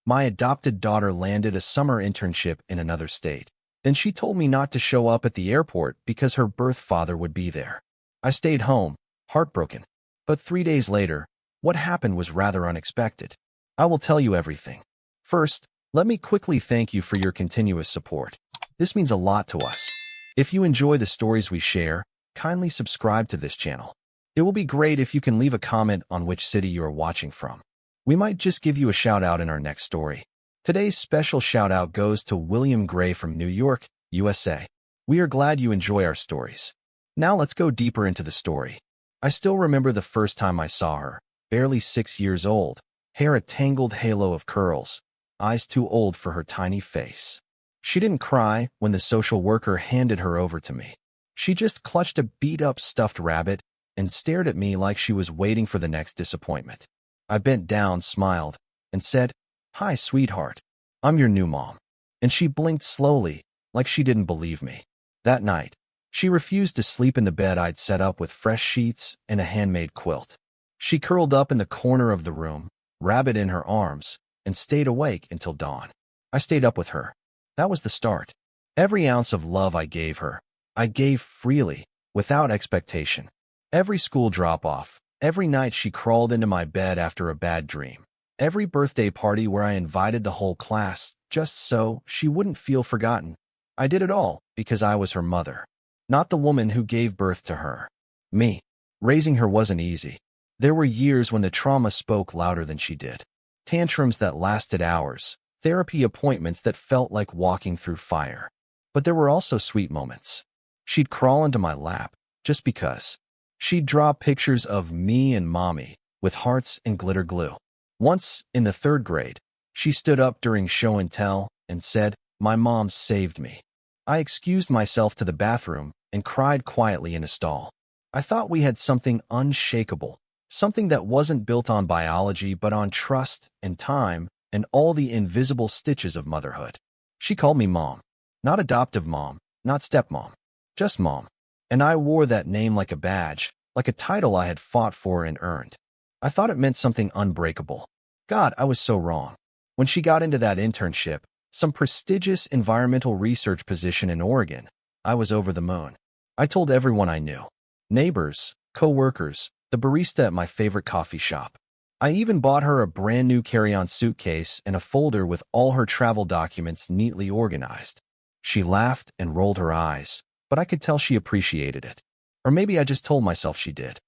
My adopted daughter landed a summer internship in another state. Then she told me not to show up at the airport because her birth father would be there. I stayed home, heartbroken. But 3 days later, what happened was rather unexpected. I will tell you everything. First, let me quickly thank you for your continuous support. This means a lot to us. If you enjoy the stories we share, kindly subscribe to this channel. It will be great if you can leave a comment on which city you are watching from. We might just give you a shout out in our next story. Today's special shout out goes to William Gray from New York, USA. We are glad you enjoy our stories. Now let's go deeper into the story. I still remember the first time I saw her, barely 6 years old, hair a tangled halo of curls, eyes too old for her tiny face. She didn't cry when the social worker handed her over to me. She just clutched a beat-up stuffed rabbit and stared at me like she was waiting for the next disappointment. I bent down, smiled, and said, "Hi, sweetheart. I'm your new mom." And she blinked slowly, like she didn't believe me. That night, she refused to sleep in the bed I'd set up with fresh sheets and a handmade quilt. She curled up in the corner of the room, rabbit in her arms, and stayed awake until dawn. I stayed up with her. That was the start. Every ounce of love I gave her, I gave freely, without expectation. Every school drop-off, every night she crawled into my bed after a bad dream, every birthday party where I invited the whole class just so she wouldn't feel forgotten. I did it all because I was her mother, not the woman who gave birth to her. Me. Raising her wasn't easy. There were years when the trauma spoke louder than she did. Tantrums that lasted hours, therapy appointments that felt like walking through fire. But there were also sweet moments. She'd crawl into my lap, just because. She'd draw pictures of me and mommy, with hearts and glitter glue. Once, in the 3rd grade, she stood up during show and tell and said, "My mom saved me." I excused myself to the bathroom and cried quietly in a stall. I thought we had something unshakable, something that wasn't built on biology but on trust and time and all the invisible stitches of motherhood. She called me mom. Not adoptive mom, not stepmom, just mom. And I wore that name like a badge, like a title I had fought for and earned. I thought it meant something unbreakable. God, I was so wrong. When she got into that internship, some prestigious environmental research position in Oregon, I was over the moon. I told everyone I knew. Neighbors, co-workers, the barista at my favorite coffee shop. I even bought her a brand new carry-on suitcase and a folder with all her travel documents neatly organized. She laughed and rolled her eyes, but I could tell she appreciated it. Or maybe I just told myself she did.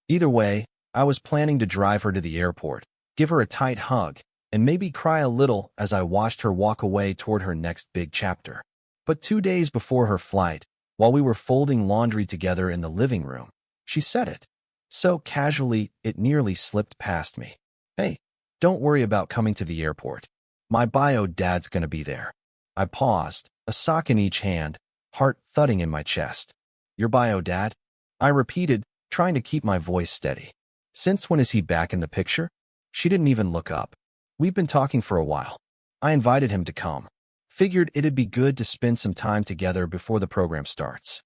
Either way, I was planning to drive her to the airport, give her a tight hug, and maybe cry a little as I watched her walk away toward her next big chapter. But 2 days before her flight, while we were folding laundry together in the living room, she said it. So casually, it nearly slipped past me. "Hey, don't worry about coming to the airport. My bio dad's gonna be there." I paused, a sock in each hand, heart thudding in my chest. "Your bio dad?" I repeated, trying to keep my voice steady. "Since when is he back in the picture?" She didn't even look up. "We've been talking for a while. I invited him to come. Figured it'd be good to spend some time together before the program starts."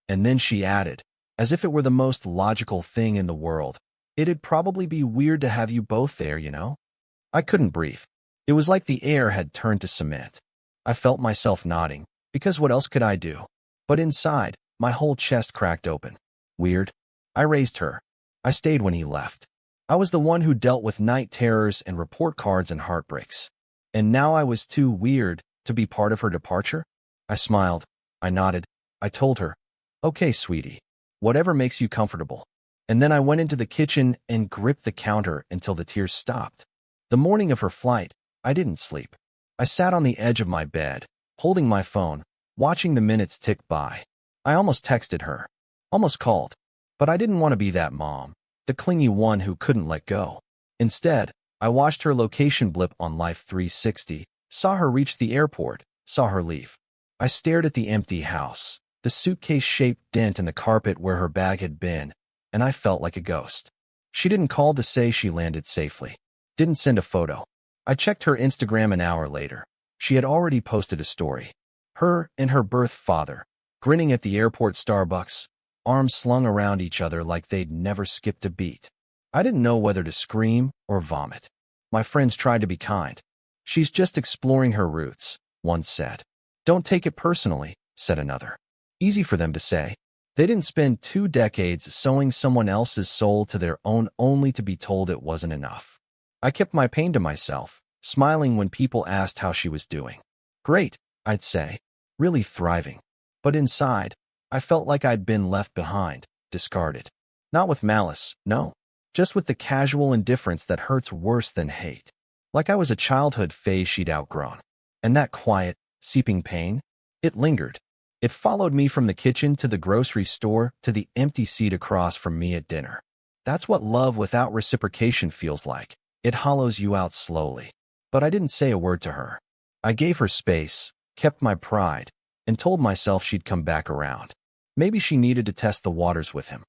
And then she added, as if it were the most logical thing in the world, "It'd probably be weird to have you both there, you know?" I couldn't breathe. It was like the air had turned to cement. I felt myself nodding, because what else could I do? But inside, my whole chest cracked open. Weird. I raised her. I stayed when he left. I was the one who dealt with night terrors and report cards and heartbreaks. And now I was too weird to be part of her departure? I smiled. I nodded. I told her, "Okay, sweetie. Whatever makes you comfortable." And then I went into the kitchen and gripped the counter until the tears stopped. The morning of her flight, I didn't sleep. I sat on the edge of my bed, holding my phone, watching the minutes tick by. I almost texted her, almost called, but I didn't want to be that mom, the clingy one who couldn't let go. Instead, I watched her location blip on Life 360, saw her reach the airport, saw her leave. I stared at the empty house, the suitcase-shaped dent in the carpet where her bag had been, and I felt like a ghost. She didn't call to say she landed safely, didn't send a photo. I checked her Instagram an hour later. She had already posted a story. Her and her birth father, grinning at the airport Starbucks, arms slung around each other like they'd never skipped a beat. I didn't know whether to scream or vomit. My friends tried to be kind. She's just exploring her roots, one said. Don't take it personally, said another. Easy for them to say. They didn't spend 2 decades sewing someone else's soul to their own only to be told it wasn't enough. I kept my pain to myself, smiling when people asked how she was doing. Great, I'd say. Really thriving. But inside, I felt like I'd been left behind, discarded. Not with malice, no. Just with the casual indifference that hurts worse than hate. Like I was a childhood phase she'd outgrown. And that quiet, seeping pain, it lingered. It followed me from the kitchen to the grocery store to the empty seat across from me at dinner. That's what love without reciprocation feels like. It hollows you out slowly. But I didn't say a word to her. I gave her space, kept my pride, and told myself she'd come back around. Maybe she needed to test the waters with him.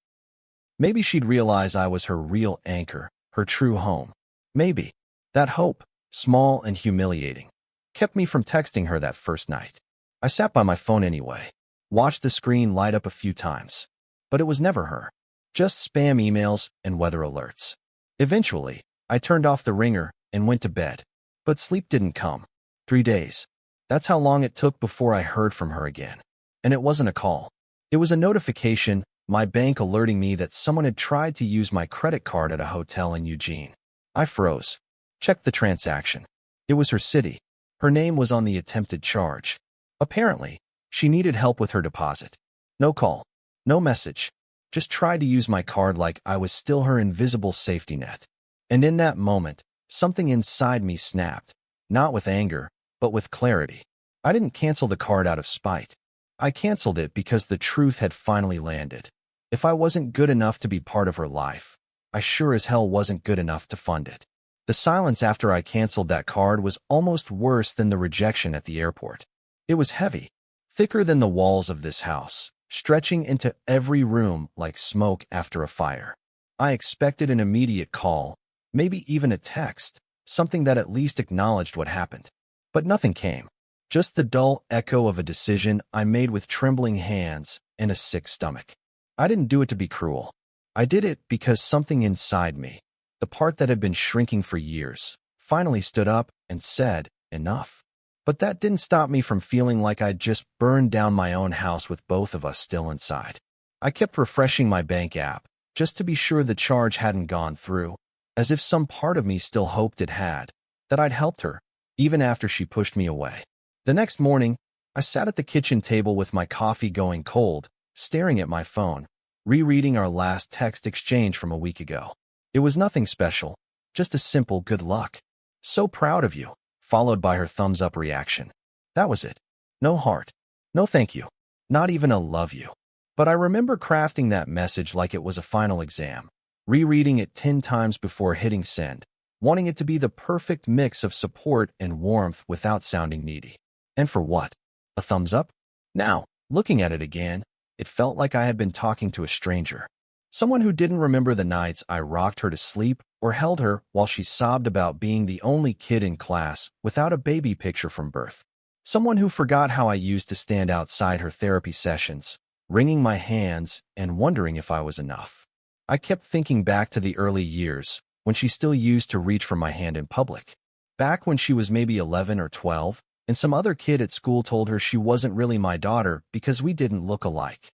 Maybe she'd realize I was her real anchor, her true home. Maybe. That hope, small and humiliating, kept me from texting her that first night. I sat by my phone anyway, watched the screen light up a few times. But it was never her. Just spam emails and weather alerts. Eventually, I turned off the ringer and went to bed. But sleep didn't come. 3 days. That's how long it took before I heard from her again. And it wasn't a call. It was a notification, my bank alerting me that someone had tried to use my credit card at a hotel in Eugene. I froze. Checked the transaction. It was her city. Her name was on the attempted charge. Apparently, she needed help with her deposit. No call. No message. Just tried to use my card like I was still her invisible safety net. And in that moment, something inside me snapped. Not with anger, but with clarity. I didn't cancel the card out of spite. I canceled it because the truth had finally landed. If I wasn't good enough to be part of her life, I sure as hell wasn't good enough to fund it. The silence after I canceled that card was almost worse than the rejection at the airport. It was heavy, thicker than the walls of this house, stretching into every room like smoke after a fire. I expected an immediate call, maybe even a text, something that at least acknowledged what happened. But nothing came. Just the dull echo of a decision I made with trembling hands and a sick stomach. I didn't do it to be cruel. I did it because something inside me, the part that had been shrinking for years, finally stood up and said, enough. But that didn't stop me from feeling like I'd just burned down my own house with both of us still inside. I kept refreshing my bank app, just to be sure the charge hadn't gone through, as if some part of me still hoped it had, that I'd helped her, even after she pushed me away. The next morning, I sat at the kitchen table with my coffee going cold, staring at my phone, rereading our last text exchange from a week ago. It was nothing special, just a simple good luck. So proud of you, followed by her thumbs-up reaction. That was it. No heart. No thank you. Not even a love you. But I remember crafting that message like it was a final exam, rereading it 10 times before hitting send, wanting it to be the perfect mix of support and warmth without sounding needy. And for what? A thumbs up? Now, looking at it again, it felt like I had been talking to a stranger. Someone who didn't remember the nights I rocked her to sleep or held her while she sobbed about being the only kid in class without a baby picture from birth. Someone who forgot how I used to stand outside her therapy sessions, wringing my hands and wondering if I was enough. I kept thinking back to the early years, when she still used to reach for my hand in public. Back when she was maybe 11 or 12, and some other kid at school told her she wasn't really my daughter because we didn't look alike.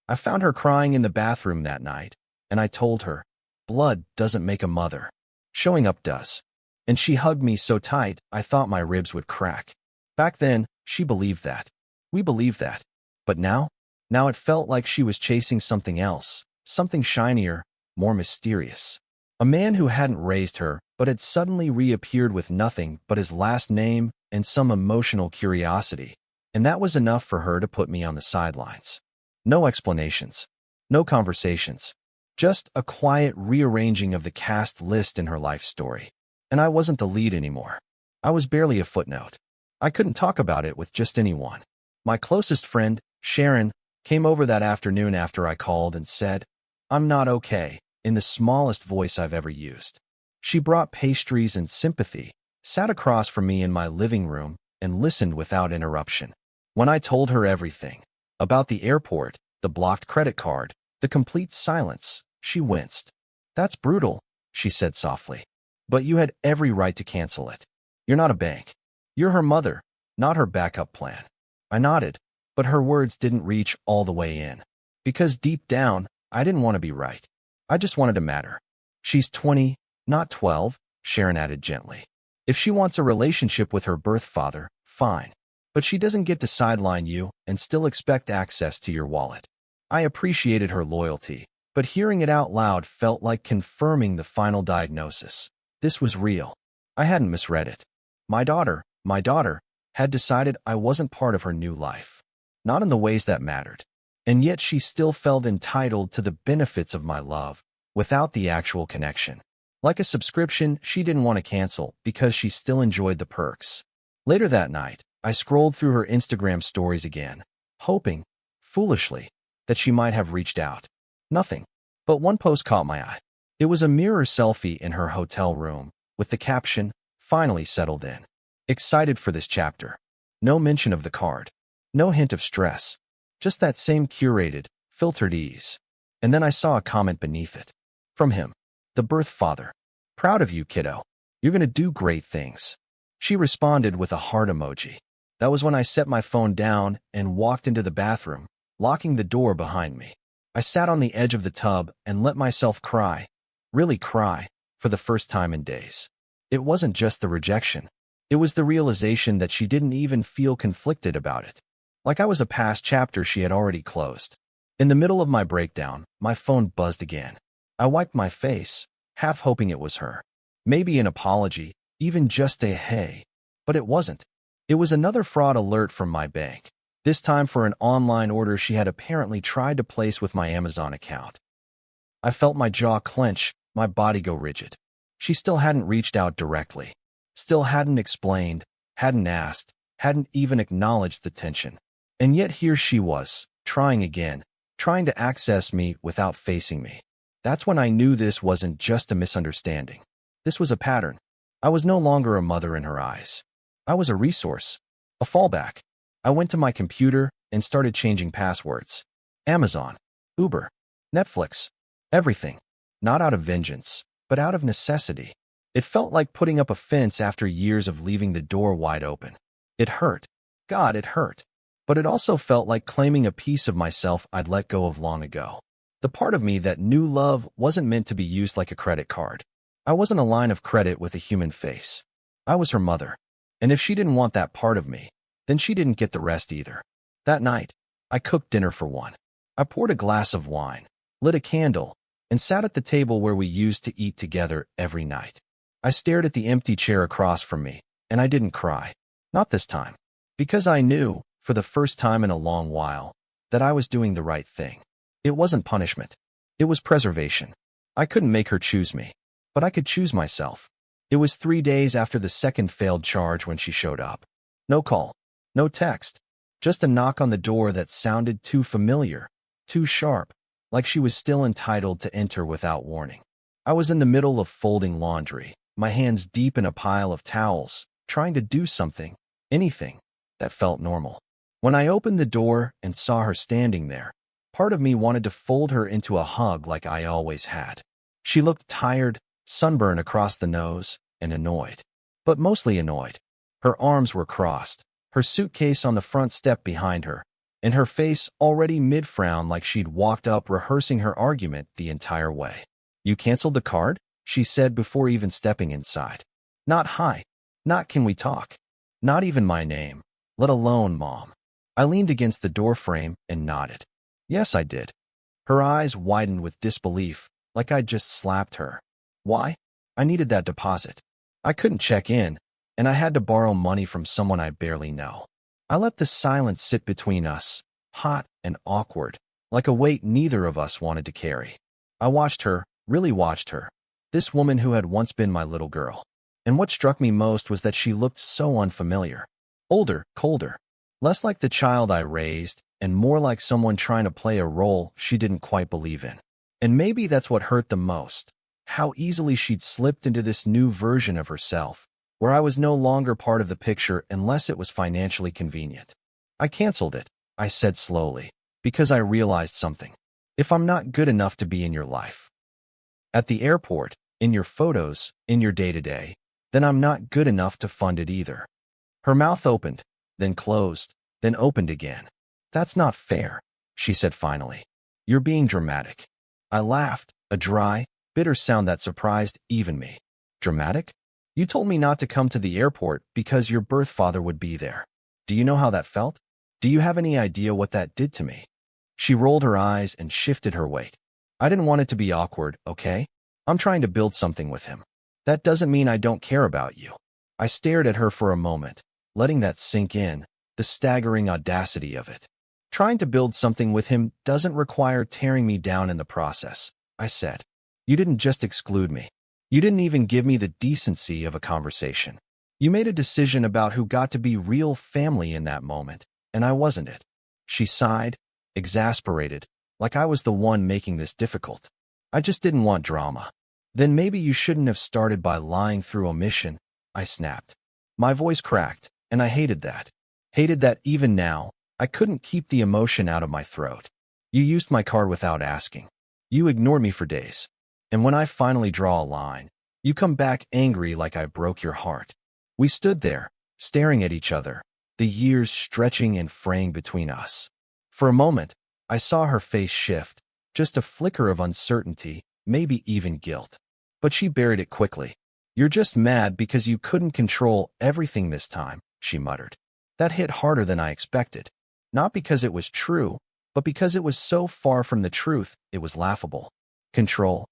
I found her crying in the bathroom that night, and I told her, blood doesn't make a mother. Showing up does. And she hugged me so tight I thought my ribs would crack. Back then, she believed that. We believed that. But now it felt like she was chasing something else, something shinier, more mysterious. A man who hadn't raised her, but had suddenly reappeared with nothing but his last name and some emotional curiosity. And that was enough for her to put me on the sidelines. No explanations. No conversations. Just a quiet rearranging of the cast list in her life story. And I wasn't the lead anymore. I was barely a footnote. I couldn't talk about it with just anyone. My closest friend, Sharon, came over that afternoon after I called and said, "I'm not okay," in the smallest voice I've ever used. She brought pastries and sympathy, sat across from me in my living room, and listened without interruption. When I told her everything, about the airport, the blocked credit card, the complete silence, she winced. "That's brutal," she said softly. "But you had every right to cancel it." You're not a bank. You're her mother, not her backup plan. I nodded, but her words didn't reach all the way in. Because deep down, I didn't want to be right. I just wanted to matter. She's 20, not 12, Sharon added gently. If she wants a relationship with her birth father, fine. But she doesn't get to sideline you and still expect access to your wallet. I appreciated her loyalty, but hearing it out loud felt like confirming the final diagnosis. This was real. I hadn't misread it. My daughter, had decided I wasn't part of her new life. Not in the ways that mattered. And yet she still felt entitled to the benefits of my love, without the actual connection. Like a subscription she didn't want to cancel because she still enjoyed the perks. Later that night, I scrolled through her Instagram stories again, hoping, foolishly, that she might have reached out. Nothing. But one post caught my eye. It was a mirror selfie in her hotel room, with the caption, "Finally settled in. Excited for this chapter." No mention of the card. No hint of stress. Just that same curated, filtered ease. And then I saw a comment beneath it. From him. The birth father. "Proud of you, kiddo. You're gonna do great things." She responded with a heart emoji. That was when I set my phone down and walked into the bathroom, locking the door behind me. I sat on the edge of the tub and let myself cry. Really cry, for the first time in days. It wasn't just the rejection. It was the realization that she didn't even feel conflicted about it. Like I was a past chapter she had already closed. In the middle of my breakdown, my phone buzzed again. I wiped my face, half hoping it was her. Maybe an apology, even just a hey. But it wasn't. It was another fraud alert from my bank. This time for an online order she had apparently tried to place with my Amazon account. I felt my jaw clench, my body go rigid. She still hadn't reached out directly. Still hadn't explained, hadn't asked, hadn't even acknowledged the tension. And yet here she was, trying again, trying to access me without facing me. That's when I knew this wasn't just a misunderstanding. This was a pattern. I was no longer a mother in her eyes. I was a resource, a fallback. I went to my computer and started changing passwords. Amazon, Uber, Netflix, everything. Not out of vengeance, but out of necessity. It felt like putting up a fence after years of leaving the door wide open. It hurt. God, it hurt. But it also felt like claiming a piece of myself I'd let go of long ago. The part of me that knew love wasn't meant to be used like a credit card. I wasn't a line of credit with a human face. I was her mother. And if she didn't want that part of me, then she didn't get the rest either. That night, I cooked dinner for one. I poured a glass of wine, lit a candle, and sat at the table where we used to eat together every night. I stared at the empty chair across from me, and I didn't cry. Not this time. Because I knew, for the first time in a long while, that I was doing the right thing. It wasn't punishment. It was preservation. I couldn't make her choose me, but I could choose myself. It was 3 days after the second failed charge when she showed up. No call, no text, just a knock on the door that sounded too familiar, too sharp, like she was still entitled to enter without warning. I was in the middle of folding laundry, my hands deep in a pile of towels, trying to do something, anything, that felt normal. When I opened the door and saw her standing there, part of me wanted to fold her into a hug like I always had. She looked tired, sunburned across the nose, and annoyed. But mostly annoyed. Her arms were crossed, her suitcase on the front step behind her, and her face already mid-frown like she'd walked up rehearsing her argument the entire way. "You canceled the card?" she said before even stepping inside. Not hi. Not can we talk. Not even my name, let alone mom. I leaned against the doorframe and nodded. Yes, I did. Her eyes widened with disbelief, like I'd just slapped her. Why? I needed that deposit. I couldn't check in, and I had to borrow money from someone I barely know. I let the silence sit between us, hot and awkward, like a weight neither of us wanted to carry. I watched her, really watched her, this woman who had once been my little girl. And what struck me most was that she looked so unfamiliar. Older, colder, less like the child I raised, and more like someone trying to play a role she didn't quite believe in. And maybe that's what hurt the most, how easily she'd slipped into this new version of herself, where I was no longer part of the picture unless it was financially convenient. I canceled it, I said slowly, because I realized something. If I'm not good enough to be in your life, at the airport, in your photos, in your day-to-day, then I'm not good enough to fund it either. Her mouth opened, then closed, then opened again. That's not fair, she said finally. You're being dramatic. I laughed, a dry, bitter sound that surprised even me. Dramatic? You told me not to come to the airport because your birth father would be there. Do you know how that felt? Do you have any idea what that did to me? She rolled her eyes and shifted her weight. I didn't want it to be awkward, okay? I'm trying to build something with him. That doesn't mean I don't care about you. I stared at her for a moment, letting that sink in, the staggering audacity of it. Trying to build something with him doesn't require tearing me down in the process, I said. You didn't just exclude me. You didn't even give me the decency of a conversation. You made a decision about who got to be real family in that moment, and I wasn't it. She sighed, exasperated, like I was the one making this difficult. I just didn't want drama. Then maybe you shouldn't have started by lying through omission, I snapped. My voice cracked, and I hated that. Hated that even now, I couldn't keep the emotion out of my throat. You used my card without asking. You ignored me for days. And when I finally draw a line, you come back angry like I broke your heart. We stood there, staring at each other, the years stretching and fraying between us. For a moment, I saw her face shift, just a flicker of uncertainty, maybe even guilt. But she buried it quickly. You're just mad because you couldn't control everything this time, she muttered. That hit harder than I expected. Not because it was true, but because it was so far from the truth, it was laughable. Control.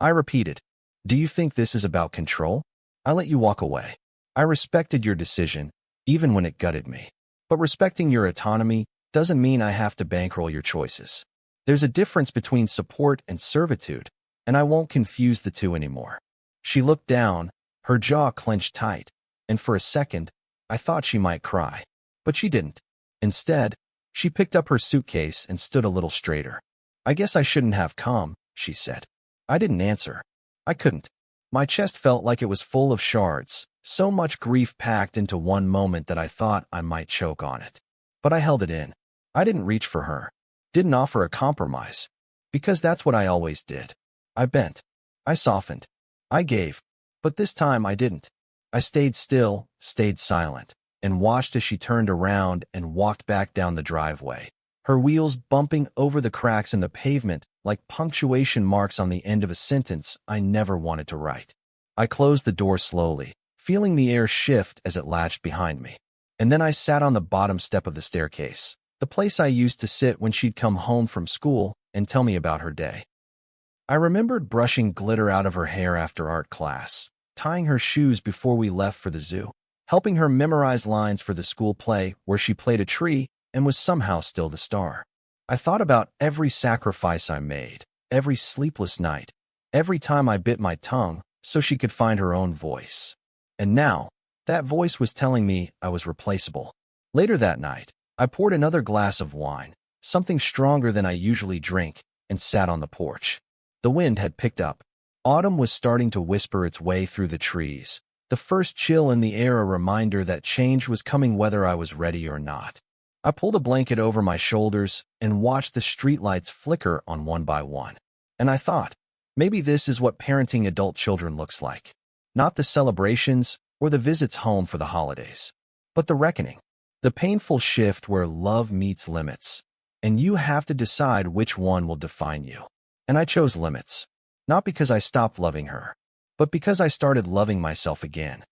I repeated. Do you think this is about control? I let you walk away. I respected your decision, even when it gutted me. But respecting your autonomy doesn't mean I have to bankroll your choices. There's a difference between support and servitude, and I won't confuse the two anymore. She looked down, her jaw clenched tight, and for a second, I thought she might cry. But she didn't. Instead, she picked up her suitcase and stood a little straighter. I guess I shouldn't have come, she said. I didn't answer. I couldn't. My chest felt like it was full of shards, so much grief packed into one moment that I thought I might choke on it. But I held it in. I didn't reach for her. Didn't offer a compromise. Because that's what I always did. I bent. I softened. I gave. But this time I didn't. I stayed still, stayed silent, and watched as she turned around and walked back down the driveway, her wheels bumping over the cracks in the pavement like punctuation marks on the end of a sentence I never wanted to write. I closed the door slowly, feeling the air shift as it latched behind me. And then I sat on the bottom step of the staircase, the place I used to sit when she'd come home from school and tell me about her day. I remembered brushing glitter out of her hair after art class, tying her shoes before we left for the zoo, helping her memorize lines for the school play where she played a tree and was somehow still the star. I thought about every sacrifice I made, every sleepless night, every time I bit my tongue so she could find her own voice. And now, that voice was telling me I was replaceable. Later that night, I poured another glass of wine, something stronger than I usually drink, and sat on the porch. The wind had picked up. Autumn was starting to whisper its way through the trees, the first chill in the air a reminder that change was coming whether I was ready or not. I pulled a blanket over my shoulders and watched the streetlights flicker on one by one. And I thought, maybe this is what parenting adult children looks like. Not the celebrations or the visits home for the holidays, but the reckoning, the painful shift where love meets limits, and you have to decide which one will define you. And I chose limits, not because I stopped loving her, but because I started loving myself again.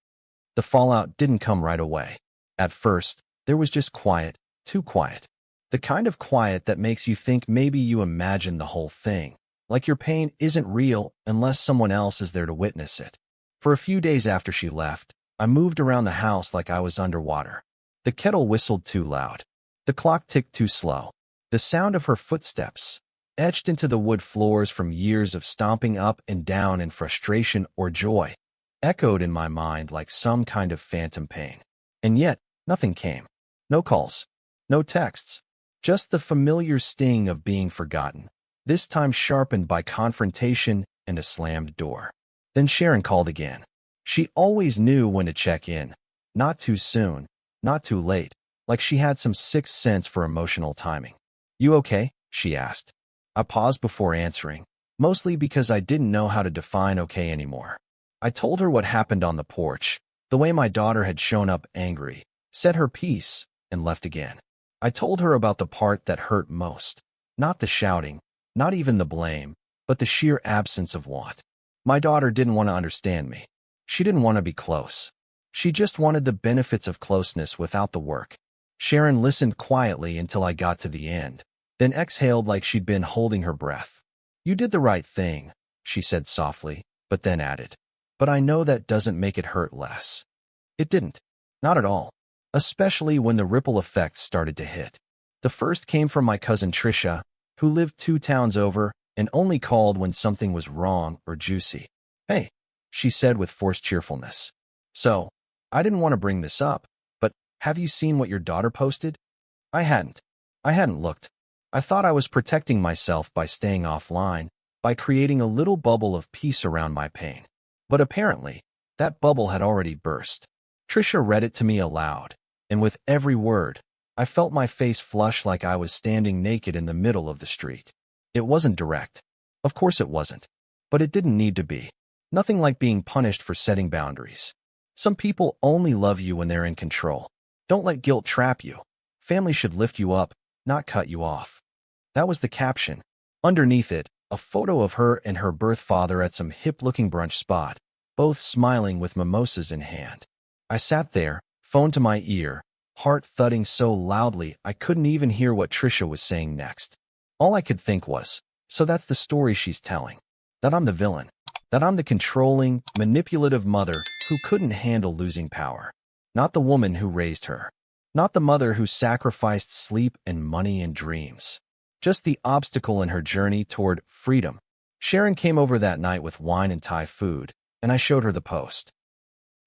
The fallout didn't come right away. At first, there was just quiet, too quiet. The kind of quiet that makes you think maybe you imagined the whole thing, like your pain isn't real unless someone else is there to witness it. For a few days after she left, I moved around the house like I was underwater. The kettle whistled too loud. The clock ticked too slow. The sound of her footsteps, etched into the wood floors from years of stomping up and down in frustration or joy, echoed in my mind like some kind of phantom pain. And yet, nothing came. No calls. No texts. Just the familiar sting of being forgotten, this time sharpened by confrontation and a slammed door. Then Sharon called again. She always knew when to check in. Not too soon, not too late, like she had some sixth sense for emotional timing. You okay? She asked. I paused before answering, mostly because I didn't know how to define okay anymore. I told her what happened on the porch, the way my daughter had shown up angry, said her piece, and left again. I told her about the part that hurt most. Not the shouting, not even the blame, but the sheer absence of want. My daughter didn't want to understand me. She didn't want to be close. She just wanted the benefits of closeness without the work. Sharon listened quietly until I got to the end, then exhaled like she'd been holding her breath. "You did the right thing," she said softly, but then added, "But I know that doesn't make it hurt less." It didn't. Not at all. Especially when the ripple effects started to hit. The first came from my cousin Trisha, who lived 2 towns over and only called when something was wrong or juicy. "Hey," she said with forced cheerfulness. "So, I didn't want to bring this up, but have you seen what your daughter posted?" I hadn't. I hadn't looked. I thought I was protecting myself by staying offline, by creating a little bubble of peace around my pain. But apparently, that bubble had already burst. Trisha read it to me aloud, and with every word, I felt my face flush like I was standing naked in the middle of the street. It wasn't direct. Of course it wasn't. But it didn't need to be. Nothing like being punished for setting boundaries. Some people only love you when they're in control. Don't let guilt trap you. Family should lift you up, not cut you off. That was the caption. Underneath it, a photo of her and her birth father at some hip-looking brunch spot, both smiling with mimosas in hand. I sat there, phone to my ear, heart thudding so loudly I couldn't even hear what Trisha was saying next. All I could think was, so that's the story she's telling. That I'm the villain. That I'm the controlling, manipulative mother who couldn't handle losing power. Not the woman who raised her. Not the mother who sacrificed sleep and money and dreams. Just the obstacle in her journey toward freedom. Sharon came over that night with wine and Thai food, and I showed her the post.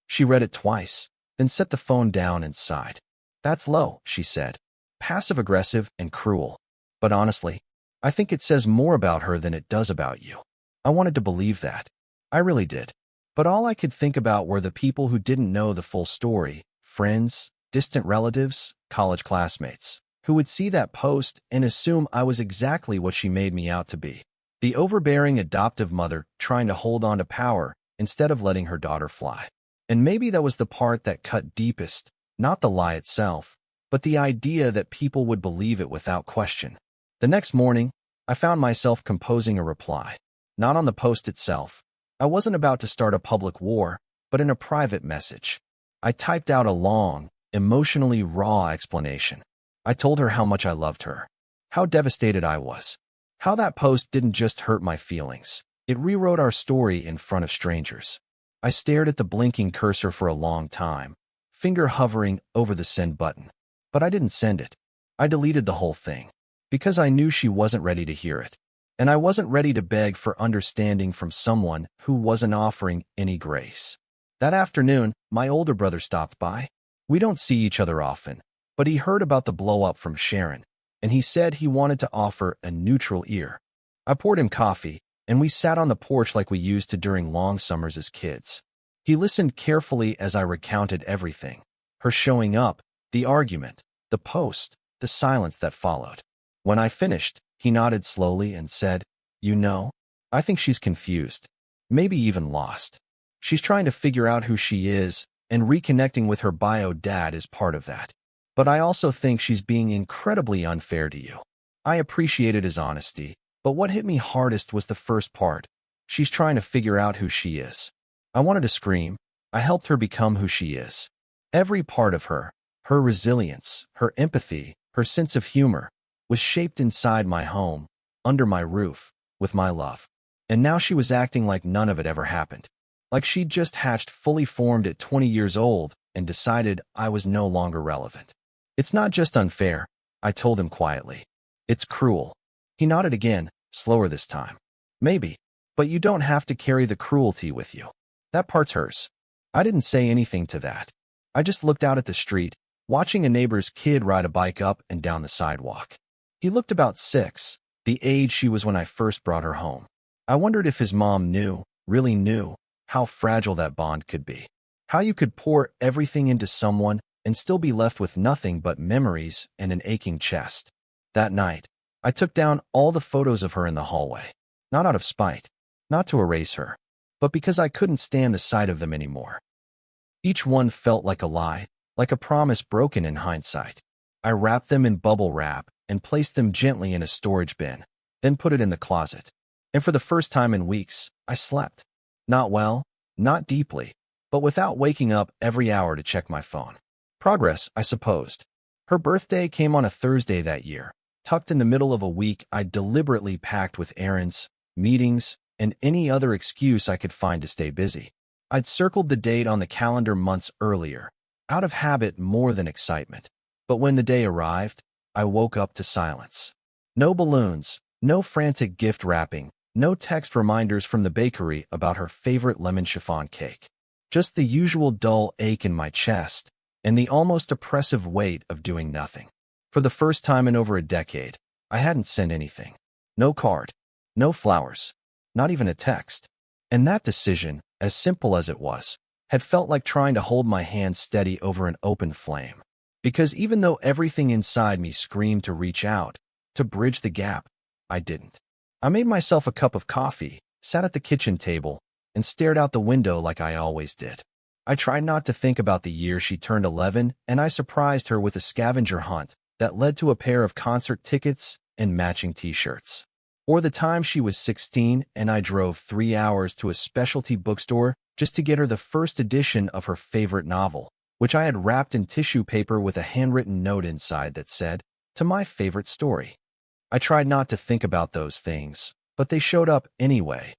She read it twice, then set the phone down and sighed. "That's low," she said. "Passive-aggressive and cruel. But honestly, I think it says more about her than it does about you." I wanted to believe that. I really did. But all I could think about were the people who didn't know the full story, friends, distant relatives, college classmates, who would see that post and assume I was exactly what she made me out to be. The overbearing adoptive mother trying to hold on to power instead of letting her daughter fly. And maybe that was the part that cut deepest, not the lie itself, but the idea that people would believe it without question. The next morning, I found myself composing a reply. Not on the post itself. I wasn't about to start a public war, but in a private message. I typed out a long, emotionally raw explanation. I told her how much I loved her, how devastated I was, how that post didn't just hurt my feelings. It rewrote our story in front of strangers. I stared at the blinking cursor for a long time, finger hovering over the send button. But I didn't send it. I deleted the whole thing, because I knew she wasn't ready to hear it. And I wasn't ready to beg for understanding from someone who wasn't offering any grace. That afternoon, my older brother stopped by. We don't see each other often, but he heard about the blow-up from Sharon, and he said he wanted to offer a neutral ear. I poured him coffee, and we sat on the porch like we used to during long summers as kids. He listened carefully as I recounted everything. Her showing up, the argument, the post, the silence that followed. When I finished, he nodded slowly and said, "You know, I think she's confused, maybe even lost. She's trying to figure out who she is, and reconnecting with her bio dad is part of that. But I also think she's being incredibly unfair to you." I appreciated his honesty, but what hit me hardest was the first part. She's trying to figure out who she is. I wanted to scream. I helped her become who she is. Every part of her, her resilience, her empathy, her sense of humor, was shaped inside my home, under my roof, with my love. And now she was acting like none of it ever happened. Like she'd just hatched fully formed at 20 years old and decided I was no longer relevant. "It's not just unfair," I told him quietly. "It's cruel." He nodded again, slower this time. "Maybe, but you don't have to carry the cruelty with you. That part's hers." I didn't say anything to that. I just looked out at the street, watching a neighbor's kid ride a bike up and down the sidewalk. He looked about 6, the age she was when I first brought her home. I wondered if his mom knew, really knew, how fragile that bond could be. How you could pour everything into someone and still be left with nothing but memories and an aching chest. That night, I took down all the photos of her in the hallway. Not out of spite, not to erase her, but because I couldn't stand the sight of them anymore. Each one felt like a lie, like a promise broken in hindsight. I wrapped them in bubble wrap and placed them gently in a storage bin, then put it in the closet. And for the first time in weeks, I slept. Not well, not deeply, but without waking up every hour to check my phone. Progress, I supposed. Her birthday came on a Thursday that year, tucked in the middle of a week I deliberately packed with errands, meetings, and any other excuse I could find to stay busy. I'd circled the date on the calendar months earlier, out of habit more than excitement. But when the day arrived, I woke up to silence. No balloons, no frantic gift wrapping, no text reminders from the bakery about her favorite lemon chiffon cake. Just the usual dull ache in my chest and the almost oppressive weight of doing nothing. For the first time in over a decade, I hadn't sent anything. No card, no flowers, not even a text. And that decision, as simple as it was, had felt like trying to hold my hand steady over an open flame. Because even though everything inside me screamed to reach out, to bridge the gap, I didn't. I made myself a cup of coffee, sat at the kitchen table, and stared out the window like I always did. I tried not to think about the year she turned 11, and I surprised her with a scavenger hunt that led to a pair of concert tickets and matching t-shirts. Or the time she was 16 and I drove 3 hours to a specialty bookstore just to get her the first edition of her favorite novel, which I had wrapped in tissue paper with a handwritten note inside that said, "To my favorite story." I tried not to think about those things, but they showed up anyway,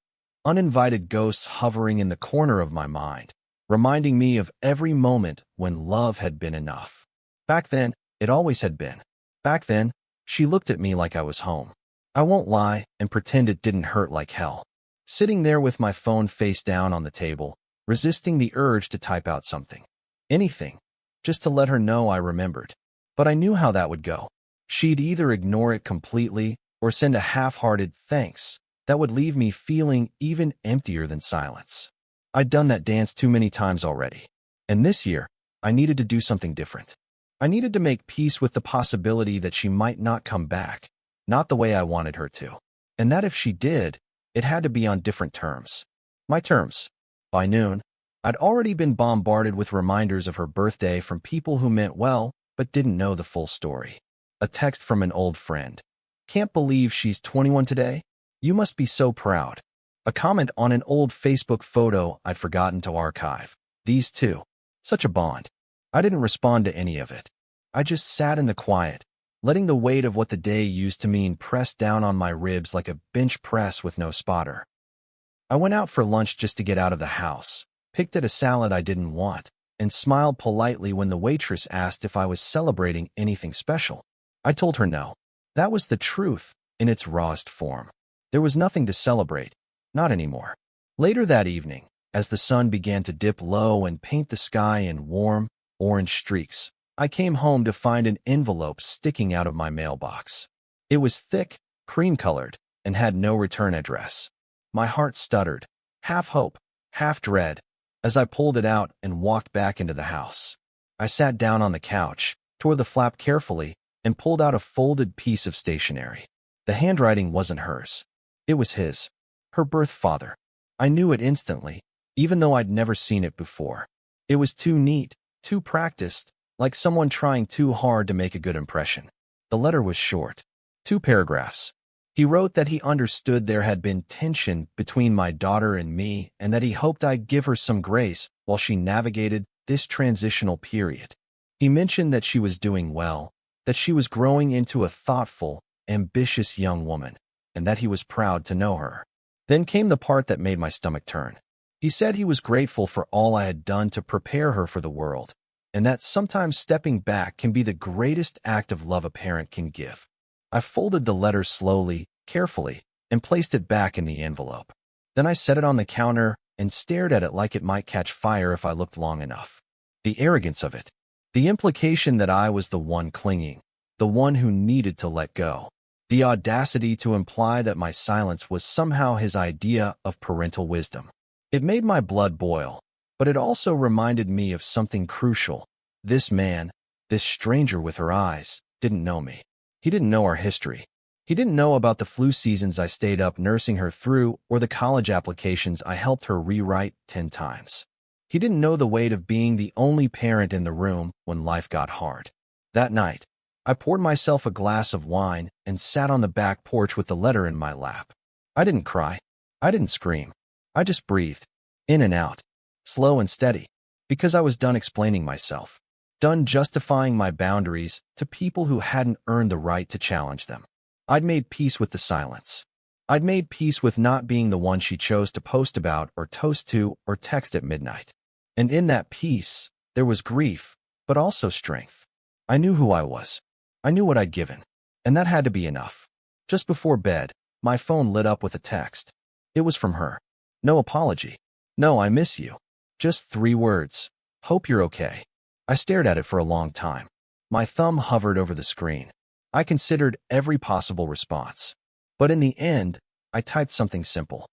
uninvited ghosts hovering in the corner of my mind, reminding me of every moment when love had been enough. Back then, it always had been. Back then, she looked at me like I was home. I won't lie and pretend it didn't hurt like hell. Sitting there with my phone face down on the table, resisting the urge to type out something. Anything, just to let her know I remembered. But I knew how that would go. She'd either ignore it completely or send a half-hearted thanks that would leave me feeling even emptier than silence. I'd done that dance too many times already. And this year, I needed to do something different. I needed to make peace with the possibility that she might not come back, not the way I wanted her to. And that if she did, it had to be on different terms. My terms. By noon, I'd already been bombarded with reminders of her birthday from people who meant well but didn't know the full story. A text from an old friend. "Can't believe she's 21 today? You must be so proud." A comment on an old Facebook photo I'd forgotten to archive. These two. Such a bond. I didn't respond to any of it. I just sat in the quiet, letting the weight of what the day used to mean press down on my ribs like a bench press with no spotter. I went out for lunch just to get out of the house, picked at a salad I didn't want, and smiled politely when the waitress asked if I was celebrating anything special. I told her no. That was the truth in its rawest form. There was nothing to celebrate. Not anymore. Later that evening, as the sun began to dip low and paint the sky in warm, orange streaks, I came home to find an envelope sticking out of my mailbox. It was thick, cream-colored, and had no return address. My heart stuttered, half hope, half dread, as I pulled it out and walked back into the house. I sat down on the couch, tore the flap carefully, and pulled out a folded piece of stationery. The handwriting wasn't hers. It was his. Her birth father. I knew it instantly, even though I'd never seen it before. It was too neat, too practiced, like someone trying too hard to make a good impression. The letter was short. 2 paragraphs. He wrote that he understood there had been tension between my daughter and me and that he hoped I'd give her some grace while she navigated this transitional period. He mentioned that she was doing well, that she was growing into a thoughtful, ambitious young woman, and that he was proud to know her. Then came the part that made my stomach turn. He said he was grateful for all I had done to prepare her for the world, and that sometimes stepping back can be the greatest act of love a parent can give. I folded the letter slowly, carefully, and placed it back in the envelope. Then I set it on the counter and stared at it like it might catch fire if I looked long enough. The arrogance of it. The implication that I was the one clinging, the one who needed to let go. The audacity to imply that my silence was somehow his idea of parental wisdom. It made my blood boil, but it also reminded me of something crucial. This man, this stranger with her eyes, didn't know me. He didn't know our history. He didn't know about the flu seasons I stayed up nursing her through or the college applications I helped her rewrite 10 times. He didn't know the weight of being the only parent in the room when life got hard. That night, I poured myself a glass of wine and sat on the back porch with the letter in my lap. I didn't cry. I didn't scream. I just breathed, in and out, slow and steady, because I was done explaining myself, done justifying my boundaries to people who hadn't earned the right to challenge them. I'd made peace with the silence. I'd made peace with not being the one she chose to post about or toast to or text at midnight. And in that peace, there was grief, but also strength. I knew who I was. I knew what I'd given. And that had to be enough. Just before bed, my phone lit up with a text. It was from her. No apology. No, I miss you. Just 3 words. Hope you're okay. I stared at it for a long time. My thumb hovered over the screen. I considered every possible response. But in the end, I typed something simple.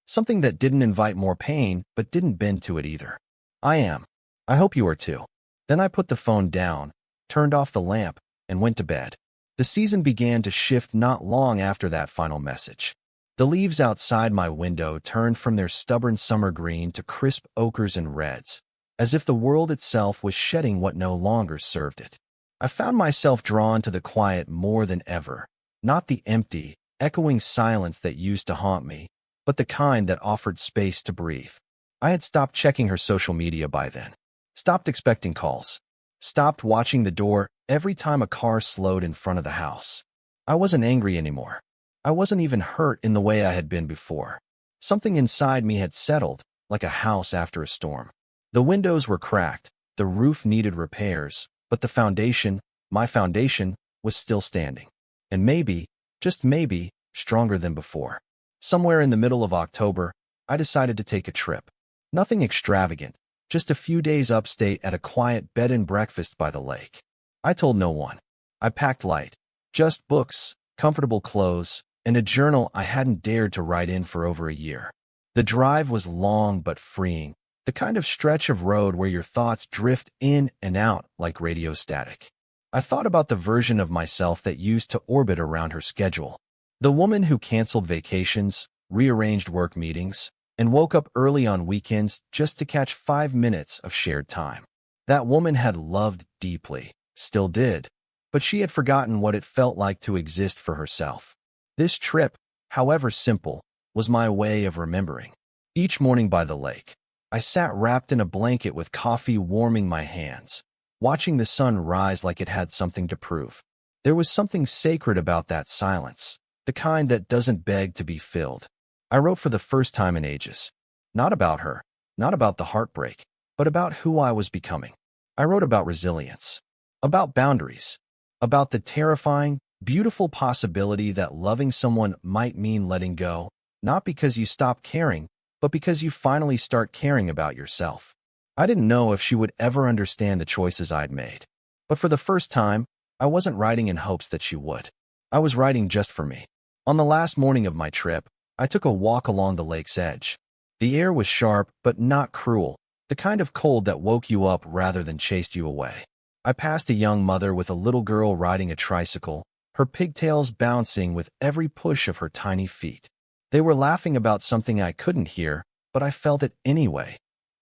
Something that didn't invite more pain, but didn't bend to it either. I am. I hope you are too. Then I put the phone down, turned off the lamp, and went to bed. The season began to shift not long after that final message. The leaves outside my window turned from their stubborn summer green to crisp ochres and reds, as if the world itself was shedding what no longer served it. I found myself drawn to the quiet more than ever, not the empty, echoing silence that used to haunt me, but the kind that offered space to breathe. I had stopped checking her social media by then, stopped expecting calls, stopped watching the door every time a car slowed in front of the house. I wasn't angry anymore. I wasn't even hurt in the way I had been before. Something inside me had settled, like a house after a storm. The windows were cracked, the roof needed repairs, but the foundation, my foundation, was still standing. And maybe, just maybe, stronger than before. Somewhere in the middle of October, I decided to take a trip. Nothing extravagant, just a few days upstate at a quiet bed and breakfast by the lake. I told no one. I packed light. Just books, comfortable clothes, and a journal I hadn't dared to write in for over a year. The drive was long but freeing, the kind of stretch of road where your thoughts drift in and out like radio static. I thought about the version of myself that used to orbit around her schedule. The woman who canceled vacations, rearranged work meetings, and woke up early on weekends just to catch 5 minutes of shared time. That woman had loved deeply, still did, but she had forgotten what it felt like to exist for herself. This trip, however simple, was my way of remembering. Each morning by the lake, I sat wrapped in a blanket with coffee warming my hands, watching the sun rise like it had something to prove. There was something sacred about that silence, the kind that doesn't beg to be filled. I wrote for the first time in ages. Not about her, not about the heartbreak, but about who I was becoming. I wrote about resilience, about boundaries, about the terrifying, beautiful possibility that loving someone might mean letting go, not because you stop caring, but because you finally start caring about yourself. I didn't know if she would ever understand the choices I'd made. But for the first time, I wasn't writing in hopes that she would. I was writing just for me. On the last morning of my trip, I took a walk along the lake's edge. The air was sharp, but not cruel, the kind of cold that woke you up rather than chased you away. I passed a young mother with a little girl riding a tricycle, her pigtails bouncing with every push of her tiny feet. They were laughing about something I couldn't hear, but I felt it anyway.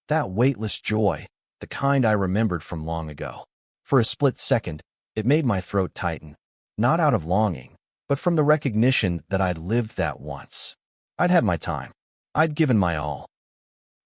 That weightless joy, the kind I remembered from long ago. For a split second, it made my throat tighten, not out of longing, but from the recognition that I'd lived that once. I'd had my time. I'd given my all.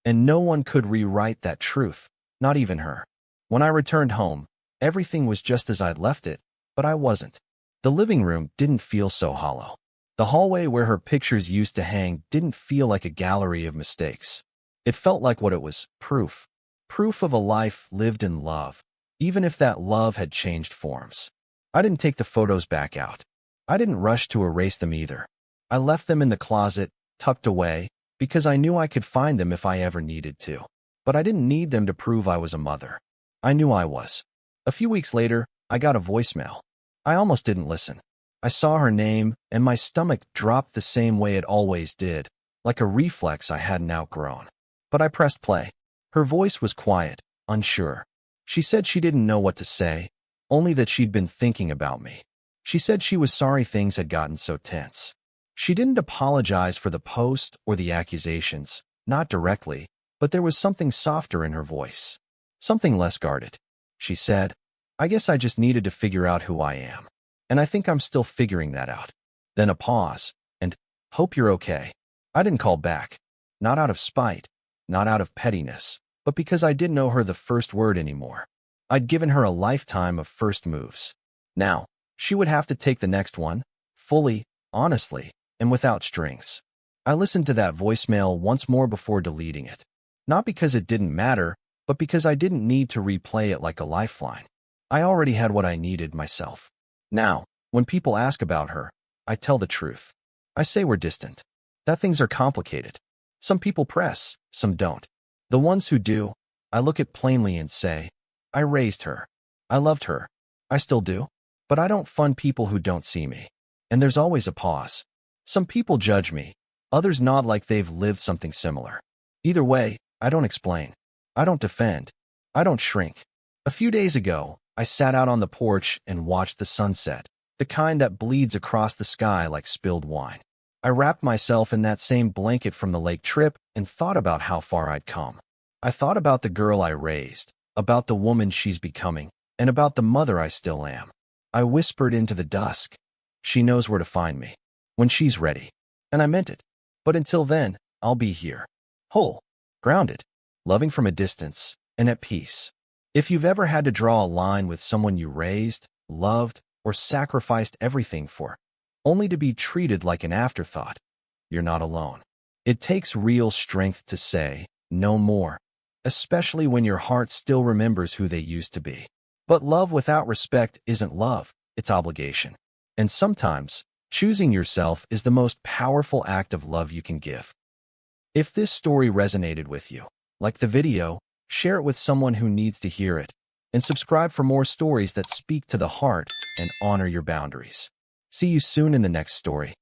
And no one could rewrite that truth, not even her. When I returned home, everything was just as I'd left it, but I wasn't. The living room didn't feel so hollow. The hallway where her pictures used to hang didn't feel like a gallery of mistakes. It felt like what it was, proof. Proof of a life lived in love, even if that love had changed forms. I didn't take the photos back out. I didn't rush to erase them either. I left them in the closet, tucked away, because I knew I could find them if I ever needed to. But I didn't need them to prove I was a mother. I knew I was. A few weeks later, I got a voicemail. I almost didn't listen. I saw her name, and my stomach dropped the same way it always did, like a reflex I hadn't outgrown. But I pressed play. Her voice was quiet, unsure. She said she didn't know what to say, only that she'd been thinking about me. She said she was sorry things had gotten so tense. She didn't apologize for the post or the accusations, not directly, but there was something softer in her voice. Something less guarded. She said, "I guess I just needed to figure out who I am. And I think I'm still figuring that out." Then a pause, and, "Hope you're okay." I didn't call back. Not out of spite, not out of pettiness, but because I didn't owe her the first word anymore. I'd given her a lifetime of first moves. Now, she would have to take the next one, fully, honestly, and without strings. I listened to that voicemail once more before deleting it. Not because it didn't matter, but because I didn't need to replay it like a lifeline. I already had what I needed myself. Now, when people ask about her, I tell the truth. I say we're distant. That things are complicated. Some people press, some don't. The ones who do, I look at plainly and say, I raised her. I loved her. I still do. But I don't fund people who don't see me. And there's always a pause. Some people judge me. Others nod like they've lived something similar. Either way, I don't explain. I don't defend. I don't shrink. A few days ago, I sat out on the porch and watched the sunset, the kind that bleeds across the sky like spilled wine. I wrapped myself in that same blanket from the lake trip and thought about how far I'd come. I thought about the girl I raised, about the woman she's becoming, and about the mother I still am. I whispered into the dusk, "She knows where to find me, when she's ready." And I meant it. But until then, I'll be here. Whole, grounded, loving from a distance, and at peace. If you've ever had to draw a line with someone you raised, loved, or sacrificed everything for, only to be treated like an afterthought, you're not alone. It takes real strength to say, no more, especially when your heart still remembers who they used to be. But love without respect isn't love, it's obligation. And sometimes, choosing yourself is the most powerful act of love you can give. If this story resonated with you, like the video, share it with someone who needs to hear it, and subscribe for more stories that speak to the heart and honor your boundaries. See you soon in the next story.